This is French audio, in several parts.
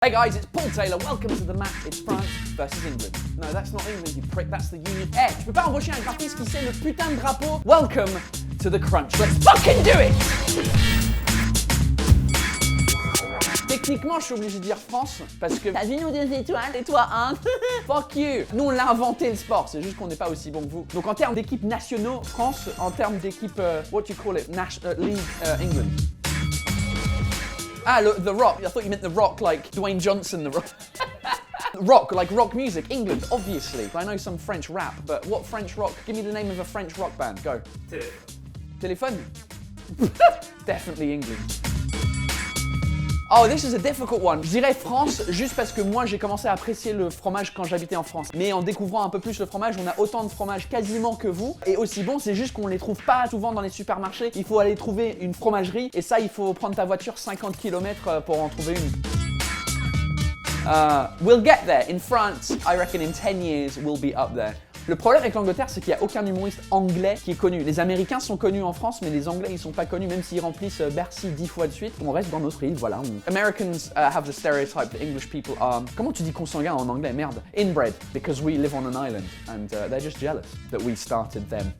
Hey guys, it's Paul Taylor. Welcome to the match. It's France versus England. No, that's not England, you prick. That's the Union. Eh, tu peux pas embaucher un graphiste qui sait le putain de drapeau? Welcome to the crunch. Let's fucking do it! Techniquement, je suis obligé de dire France parce que t'as vu nous 2 étoiles et toi 1. Fuck you. Nous, on l'a inventé le sport. C'est juste qu'on n'est pas aussi bon que vous. Donc en termes d'équipe nationaux, France. En termes d'équipe, what do you call it? League England. Ah, The Rock. I thought you meant The Rock like Dwayne Johnson, The Rock. Rock, like rock music. England, obviously. I know some French rap, but what French rock? Give me the name of a French rock band. Go. Téléphone. Definitely England. Oh, this is a difficult one. Je dirais France, juste parce que moi, j'ai commencé à apprécier le fromage quand j'habitais en France. Mais en découvrant un peu plus le fromage, on a autant de fromage quasiment que vous. Et aussi bon, c'est juste qu'on les trouve pas souvent dans les supermarchés. Il faut aller trouver une fromagerie. Et ça, il faut prendre ta voiture 50 km pour en trouver une. We'll get there. In France, I reckon in 10 years, we'll be up there. Le problème avec l'Angleterre, c'est qu'il n'y a aucun humoriste anglais qui est connu. Les Américains sont connus en France, mais les Anglais, ils sont pas connus, même s'ils remplissent Bercy 10 fois de suite. On reste dans notre île, voilà. Americans have the stereotype that English people are... Comment tu dis consanguins en anglais? Merde. Inbred, because we live on an island, and they're just jealous that we started them.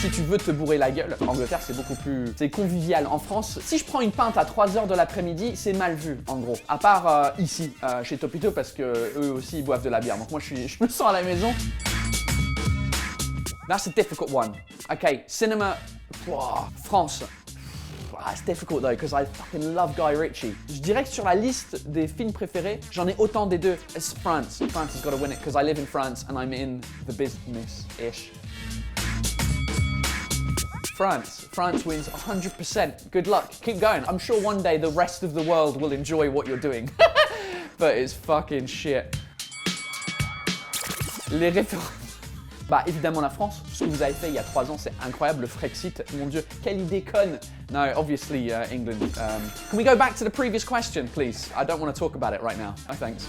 Si tu veux te bourrer la gueule, en Angleterre c'est beaucoup plus... C'est convivial. En France, si je prends une pinte à 3h de l'après-midi, c'est mal vu, en gros. À part ici, chez Topito, parce que eux aussi ils boivent de la bière. Donc moi je me sens à la maison. That's a difficult one. Okay, cinéma... France. It's difficult though, because I fucking love Guy Ritchie. Je dirais que sur la liste des films préférés, j'en ai autant des deux. It's France. France has got to win it, because I live in France and I'm in the business-ish. France wins 100%. Good luck. Keep going. I'm sure one day the rest of the world will enjoy what you're doing. But it's fucking shit. Les références. Bah évidemment la France. Ce que vous avez fait il y a 3 ans, c'est incroyable. Le Frexit, mon Dieu, quelle idée conne. No, obviously England. Can we go back to the previous question, please? I don't want to talk about it right now. No thanks.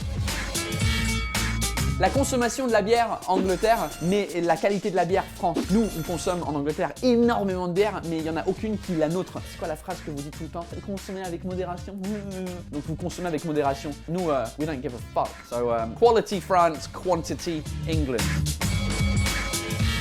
La consommation de la bière Angleterre, mais la qualité de la bière France. Nous, on consomme en Angleterre énormément de bière, mais il n'y en a aucune qui est la nôtre. C'est quoi la phrase que vous dites tout le temps? Consommer avec modération. Donc vous consommez avec modération. Nous, we don't give a fuck. So, quality France, quantity England.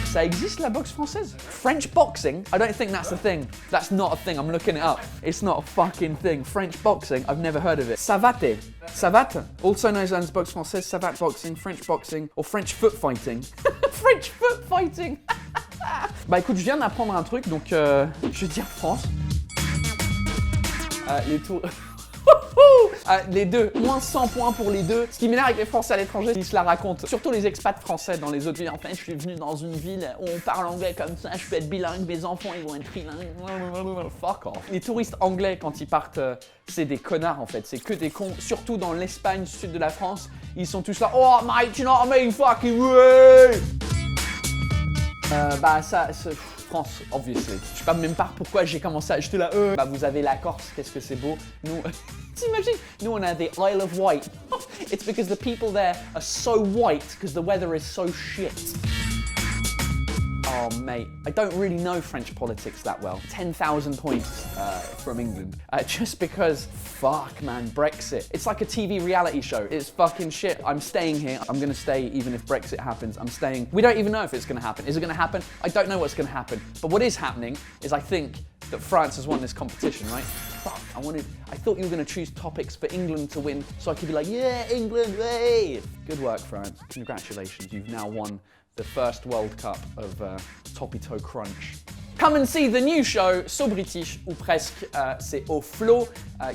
Ça existe la boxe française? French boxing? I don't think that's a thing. That's not a thing. I'm looking it up. It's not a fucking thing. French boxing? I've never heard of it. Savate? Savate? Also known as boxe française, savate boxing, French boxing, or French foot fighting. French foot fighting! Bah écoute, je viens d'apprendre un truc, donc je vais dire France. Les tours... les deux, moins 100 points pour les deux. Ce qui m'énerve avec les Français à l'étranger, ils se la racontent. Surtout les expats français dans les autres villes. Enfin, je suis venu dans une ville où on parle anglais comme ça, je peux être bilingue, mes enfants ils vont être trilingues. Fuck off. Les touristes anglais, quand ils partent, c'est des connards en fait. C'est que des cons. Surtout dans l'Espagne, sud de la France, ils sont tous là. Oh mate, you know what I mean? Fucking way! Bah ça... France, obviously. Je sais pas même pas pourquoi j'ai commencé à... J'étais là, Bah vous avez la Corse, qu'est-ce que c'est beau. Nous... T'imagines? Nous on a the Isle of Wight. It's because the people there are so white because the weather is so shit. Oh mate, I don't really know French politics that well. 10,000 points from England. Just because, fuck man, Brexit. It's like a TV reality show. It's fucking shit. I'm staying here. I'm gonna stay even if Brexit happens. I'm staying. We don't even know if it's gonna happen. Is it gonna happen? I don't know what's gonna happen. But what is happening is I think that France has won this competition, right? Fuck, I thought you were gonna choose topics for England to win so I could be like, yeah, England, hey! Good work, France. Congratulations, you've now won the first World Cup of Topito Crunch. Come and see the new show, So British, ou presque, c'est au Flot,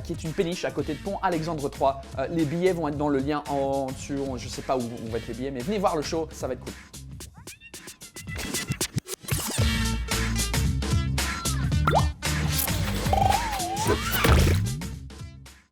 qui est une péniche à côté de Pont Alexandre III. Les billets vont être dans le lien en dessous, je sais pas où vont être les billets, mais venez voir le show, ça va être cool.